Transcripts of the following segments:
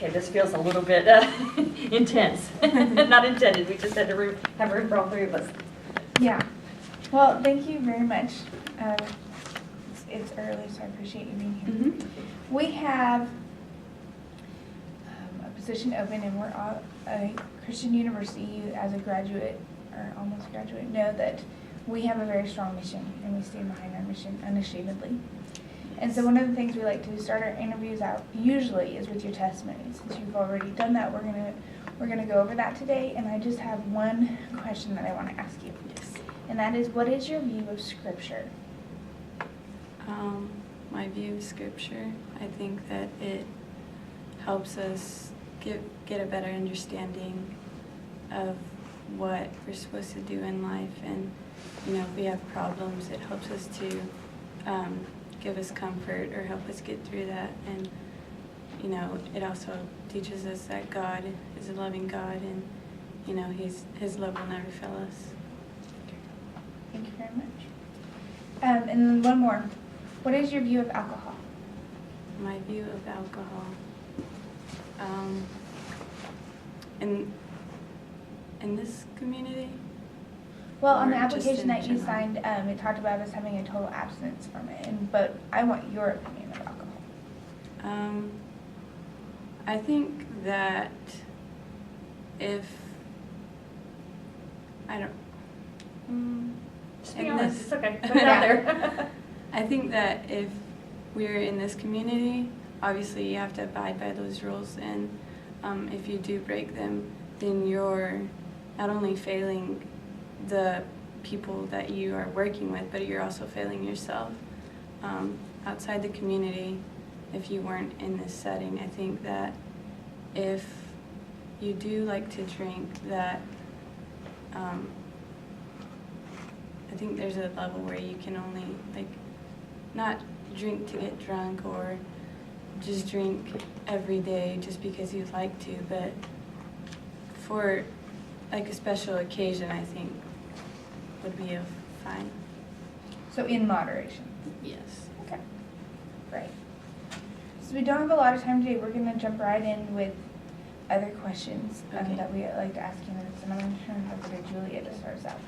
Okay, this feels a little bit intense. Not intended, we just had to have room for all three of us. Yeah. Well, thank you very much. It's early, so I appreciate you being here. Mm-hmm. We have a position open, and we're a Christian university. You, as a graduate, or almost graduate, know that we have a very strong mission, and we stand behind our mission unashamedly. And so one of the things we like to start our interviews out usually is with your testimony. Since you've already done that, we're gonna go over that today. And I just have one question that I want to ask you. Yes. And that is, what is your view of Scripture? My view of Scripture, I think that it helps us get a better understanding of what we're supposed to do in life. And, if we have problems, it helps us to give us comfort or help us get through that. And, it also teaches us that God is a loving God, and, His love will never fail us. Thank you very much. And then one more. What is your view of alcohol? My view of alcohol. In this community? Well, on the Or just application in that you general? signed, it talked about us having a total abstinence from it. But I want your opinion of alcohol. I think that if I don't. Just be in honest, this- it's okay, put it out there. I think that if we're in this community, obviously you have to abide by those rules, and if you do break them, then you're not only failing the people that you are working with, but you're also failing yourself. Outside the community, if you weren't in this setting, I think that if you do like to drink, that I think there's a level where you can only, not drink to get drunk or just drink every day just because you'd like to, but for a special occasion, I think would be fine. So in moderation. Yes. Okay. Great. So we don't have a lot of time today. We're going to jump right in with other questions Okay. that we like to ask candidates. And I'm going to turn it over to Julia to start us out.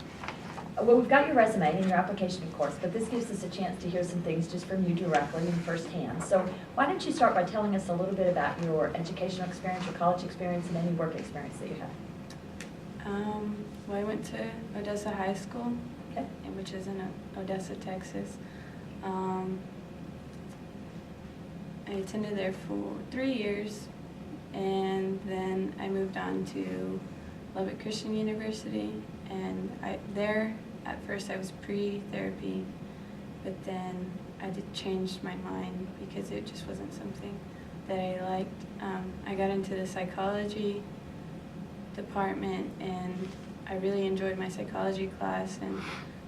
Well, we've got your resume and your application, of course, but this gives us a chance to hear some things just from you directly and firsthand. So why don't you start by telling us a little bit about your educational experience, your college experience, and any work experience that you have. Well, I went to Odessa High School, Okay. which is in Odessa, Texas. I attended there for 3 years, and then I moved on to Lubbock Christian University, and at first I was pre-therapy, but then I changed my mind because it just wasn't something that I liked. I got into the psychology department, and I really enjoyed my psychology class, and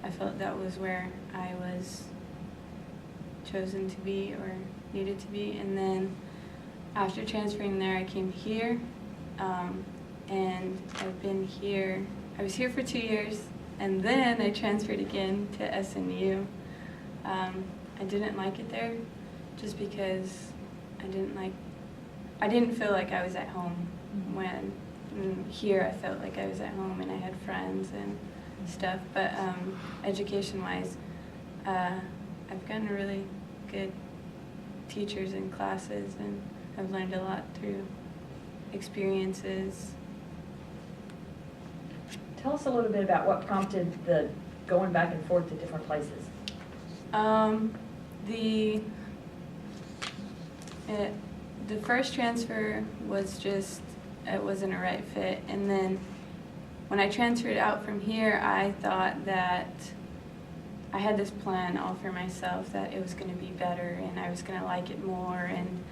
I felt that was where I was chosen to be or needed to be. And then after transferring there, I came here, and I've been here. I was here for 2 years, and then I transferred again to SNU. I didn't like it there just because I didn't feel like I was at home. When here I felt like I was at home and I had friends and stuff. But education-wise, I've gotten really good teachers and classes, and I've learned a lot through experiences. Tell us a little bit about what prompted the going back and forth to different places. The first transfer was just, it wasn't a right fit. And then when I transferred out from here, I thought that I had this plan all for myself that it was going to be better and I was going to like it more, and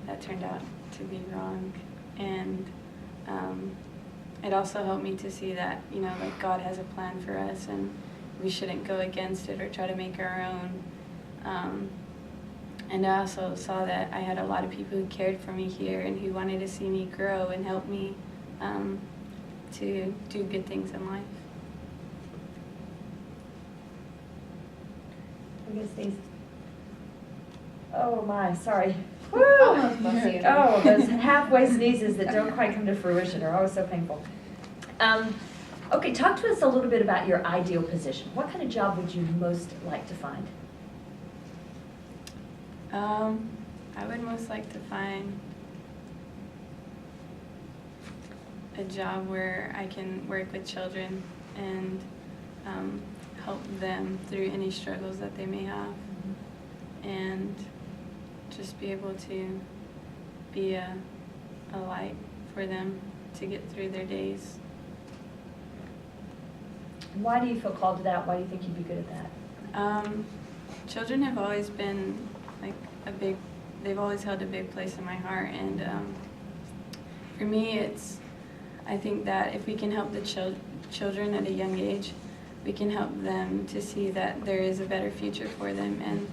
that turned out to be wrong. And it also helped me to see that, God has a plan for us, and we shouldn't go against it or try to make our own. And I also saw that I had a lot of people who cared for me here and who wanted to see me grow and help me to do good things in life. I guess these. Oh my, sorry. Almost bless you. Oh, those halfway sneezes that don't quite come to fruition are always so painful. Okay, talk to us a little bit about your ideal position. What kind of job would you most like to find? I would most like to find a job where I can work with children and help them through any struggles that they may have, and just be able to be a light for them to get through their days. Why do you feel called to that? Why do you think you'd be good at that? Children have always been like they've always held a big place in my heart, and for me I think that if we can help the children at a young age, we can help them to see that there is a better future for them, and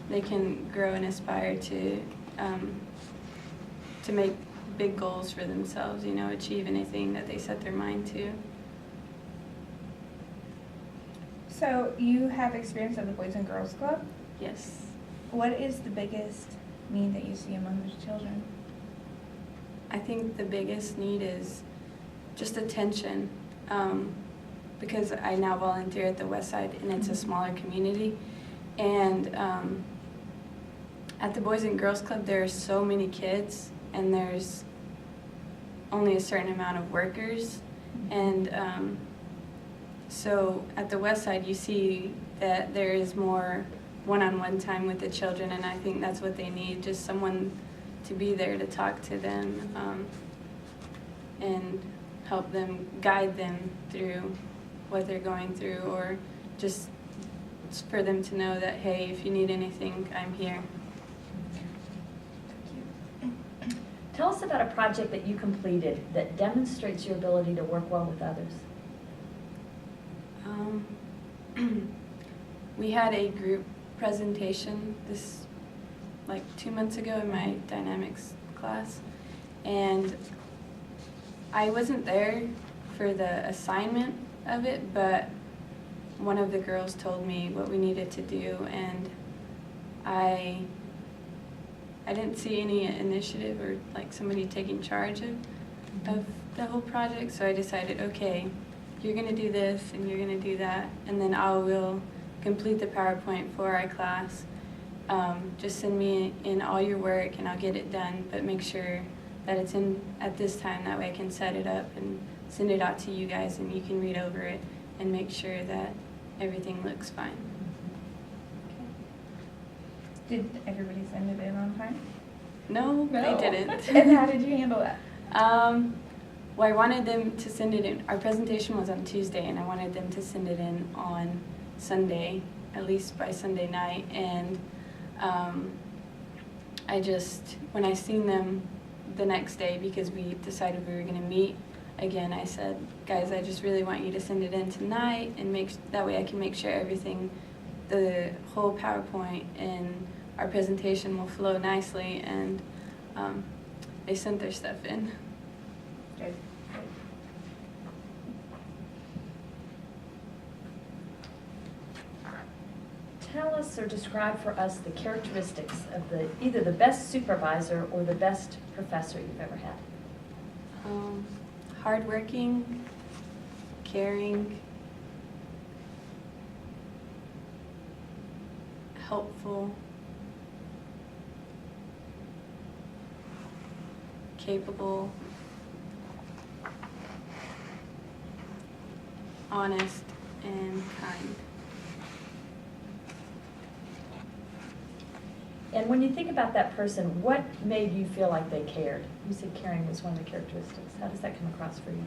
they can grow and aspire to make big goals for themselves, you know, achieve anything that they set their mind to. So you have experience at the Boys and Girls Club. Yes. What is the biggest need that you see among the children? I think the biggest need is just attention, because I now volunteer at the West Side, and it's a smaller community, and at the Boys and Girls Club there are so many kids, and there's only a certain amount of workers, and so at the West Side you see that there is more one-on-one time with the children, and I think that's what they need, just someone to be there to talk to them and help them, guide them through what they're going through, or just for them to know that, hey, if you need anything, I'm here. Tell us about a project that you completed that demonstrates your ability to work well with others. We had a group presentation like 2 months ago in my dynamics class, and I wasn't there for the assignment of it, but one of the girls told me what we needed to do, and I didn't see any initiative or like somebody taking charge of the whole project, so I decided, okay, you're gonna do this and you're gonna do that, and then I will complete the PowerPoint for our class. Just send me in all your work and I'll get it done, but make sure that it's in at this time, that way I can set it up and send it out to you guys, and you can read over it and make sure that everything looks fine. Did everybody send it in on time? No, they didn't. And how did you handle that? Well, I wanted them to send it in. Our presentation was on Tuesday, and I wanted them to send it in on Sunday, at least by Sunday night. And when I seen them the next day, because we decided we were going to meet again, I said, guys, I just really want you to send it in tonight, and that way I can make sure everything, the whole PowerPoint and our presentation will flow nicely. And they sent their stuff in. Good. Tell us or describe for us the characteristics of either the best supervisor or the best professor you've ever had. Hardworking, caring, helpful, capable, honest, and kind. And when you think about that person, what made you feel like they cared? You said caring was one of the characteristics. How does that come across for you?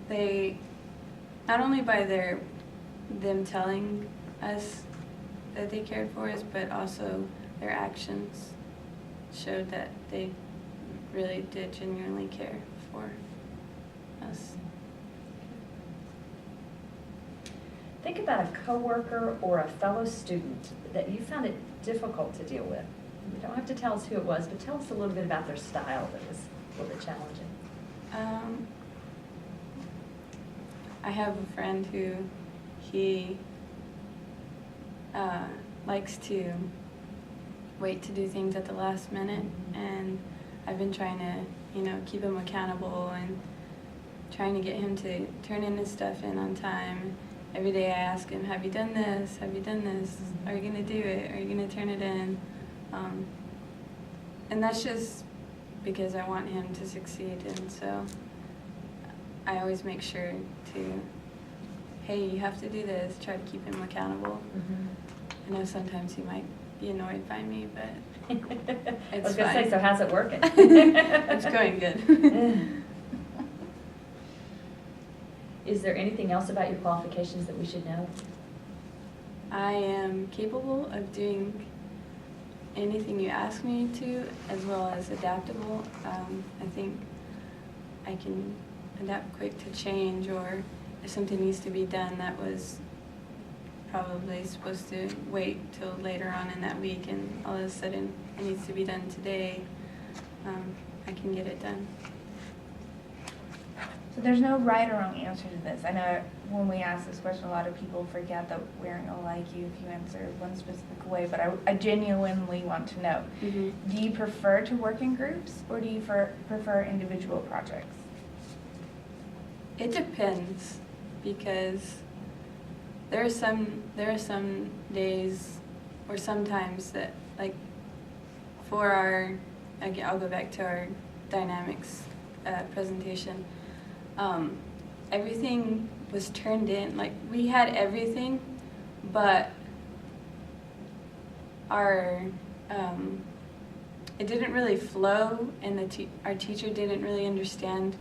They, not only by them telling us that they cared for us, but also their actions showed that they really did genuinely care for us. Think about a coworker or a fellow student that you found it difficult to deal with. You don't have to tell us who it was, but tell us a little bit about their style that was a little bit challenging. I have a friend who likes to wait to do things at the last minute, and I've been trying to, keep him accountable and trying to get him to turn in his stuff in on time. Every day I ask him, have you done this? Have you done this? Are you going to do it? Are you going to turn it in? And that's just because I want him to succeed, and so I always make sure to, hey, you have to do this, try to keep him accountable. I know sometimes he might be annoyed by me, but I it's was going to say, fine. so how's it working? It's going good. Is there anything else about your qualifications that we should know? I am capable of doing anything you ask me to, as well as adaptable. I think I can adapt quick to change, or if something needs to be done that was probably supposed to wait till later on in that week and all of a sudden it needs to be done today, I can get it done. So there's no right or wrong answer to this. I know when we ask this question, a lot of people forget that we aren't going to like you if you answer one specific way, but I genuinely want to know. Mm-hmm. Do you prefer to work in groups, or do you prefer individual projects? It depends, because there are some days or sometimes that, like, for our, I'll go back to our dynamics presentation. Everything was turned in, like, we had everything, but our it didn't really flow, and our teacher didn't really understand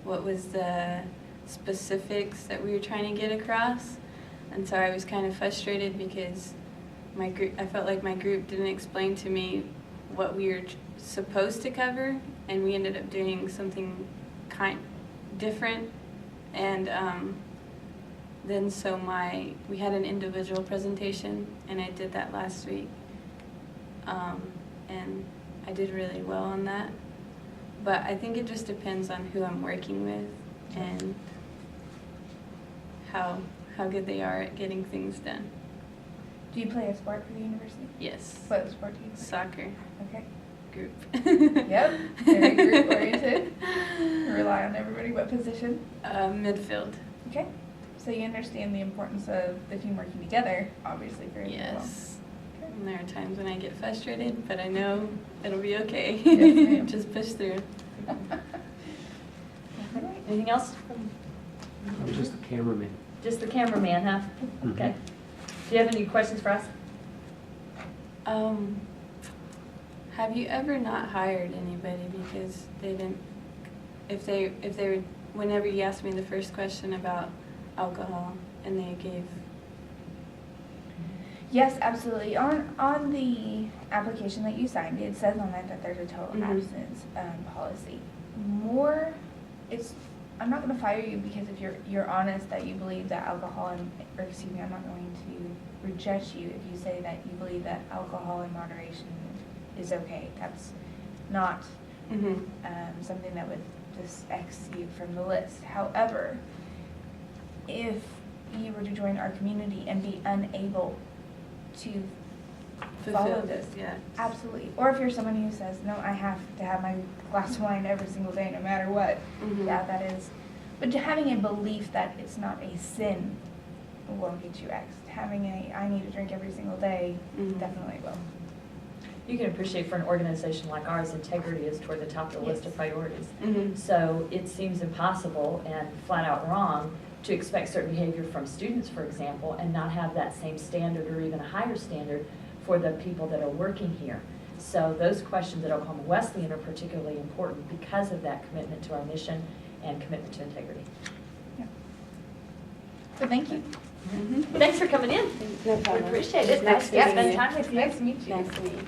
what was the specifics that we were trying to get across, and so I was kind of frustrated because I felt like my group didn't explain to me what we were supposed to cover, and we ended up doing something different, and then we had an individual presentation, and I did that last week, and I did really well on that, but I think it just depends on who I'm working with and how good they are at getting things done. Do you play a sport for the university? Yes. What sport do you play? Soccer. Okay. Group. Yep. Very group oriented. Rely on everybody. What position? Midfield. Okay. So you understand the importance of the team working together, obviously, very well. Yes. And there are times when I get frustrated, but I know it'll be okay. Yes, ma'am. Just push through. All right. Anything else? I'm just a cameraman. Just the cameraman, huh? Mhm. Okay. Do you have any questions for us? Have you ever not hired anybody because they didn't, if they were, whenever you asked me the first question about alcohol and they gave? Yes, absolutely. On the application that you signed, it says on it that there's a total Mhm. abstinence policy. I'm not going to fire you because if you're honest that you believe that I'm not going to reject you if you say that you believe that alcohol in moderation is okay. That's not something that would just X you from the list. However, if you were to join our community and be unable to follow this, Yeah. absolutely. Or if you're someone who says, no, I have to have my glass of wine every single day, no matter what, Mhm. yeah, that is. But having a belief that it's not a sin won't get you X'd. Having I need to drink every single day Mhm. definitely will. You can appreciate for an organization like ours, integrity is toward the top of the list Yes. of priorities. Mhm. So it seems impossible and flat out wrong to expect certain behavior from students, for example, and not have that same standard or even a higher standard for the people that are working here. So those questions at Oklahoma Wesleyan are particularly important because of that commitment to our mission and commitment to integrity. Yeah. So thank you. Mhm. Thanks for coming in. No We problem. appreciate it. Nice Nice to meeting spend you. time with you. Nice to meet you. Nice to meet you.